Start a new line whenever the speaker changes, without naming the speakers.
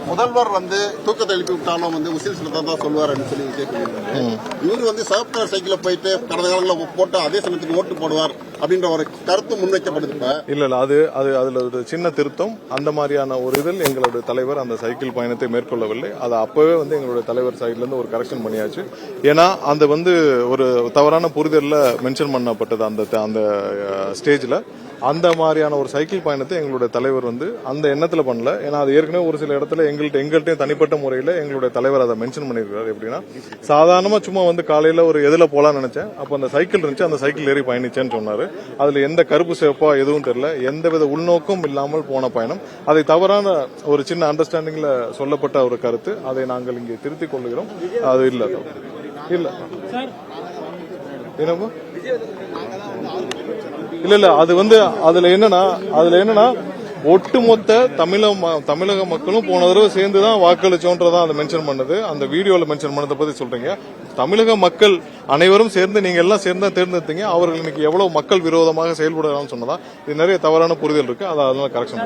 முதல்வர் வந்து தூக்கத்தை எழுப்பி விட்டாலும் வந்து உசில் சிலத்தான் தான் சொல்லுவார்னு சொல்லி கேட்கிறாரு. இவர் வந்து சிவப்பு சைக்கிள் போயிட்டு கடந்த காலங்களில் போட்டு அதே சமயத்துக்கு ஓட்டு போடுவார் அப்படின்ற ஒரு கருத்து முன்வைக்கப்படுது.
இல்ல அதுல ஒரு சின்ன திருத்தம். அந்த மாதிரியான ஒரு இதில் எங்களுடைய தலைவர் அந்த சைக்கிள் பயணத்தை மேற்கொள்ளவில்லை. அதை அப்பவே வந்து எங்களுடைய தலைவர் சைட்ல இருந்து ஒரு கரெக்ஷன் பண்ணியாச்சு. ஏன்னா அந்த வந்து ஒரு தவறான புரிதல்ல மென்ஷன் பண்ணப்பட்டது அந்த ஸ்டேஜ்ல. அந்த மாதிரியான ஒரு சைக்கிள் பயணத்தை எங்களுடைய தலைவர் வந்து அந்த எண்ணத்துல பண்ணல. ஏன்னா அது ஏற்கனவே ஒரு சில இடத்துல எங்கள்கிட்ட தனிப்பட்ட முறையில் எங்களுடைய தலைவர் அதை மென்ஷன் பண்ணிருக்காரு. எப்படின்னா சாதாரணமா சும்மா வந்து காலையில ஒரு எதுல போலான்னு நினைச்சேன், அப்ப அந்த சைக்கிள் இருந்துச்சு, அந்த சைக்கிள் ஏறி பயணிச்சேன்னு சொன்னாரு. அதுல எந்த கருப்பு சிவப்பா எதுவும் தெரியல, எந்தவித உள்நோக்கம் இல்லாமல் போன பயணம். அதை தவறான ஒரு சின்ன அண்டர்ஸ்டாண்டிங்ல சொல்லப்பட்ட ஒரு கருத்து. அதை நாங்கள் இங்கே திருத்திக் கொள்கிறோம். அது இல்ல என்னப்பா இல்ல அது வந்து அதுல என்னன்னா ஒட்டுமொத்த தமிழக மக்களும் போன தடவை சேர்ந்துதான் வாக்களிச்சோன்றதான் அதை மென்ஷன் பண்ணது. அந்த வீடியோல மென்ஷன் பண்ணதை பத்தி சொல்றீங்க. தமிழக மக்கள் அனைவரும் சேர்ந்து நீங்க எல்லாம் சேர்ந்து தேர்ந்தெடுத்தீங்க. அவர்கள் இன்னைக்கு எவ்வளவு மக்கள் விரோதமாக செயல்படுறாங்கன்னு சொன்னதா இது நிறைய தவறான புரிதல் இருக்கு. அதனால கரெக்ஷன்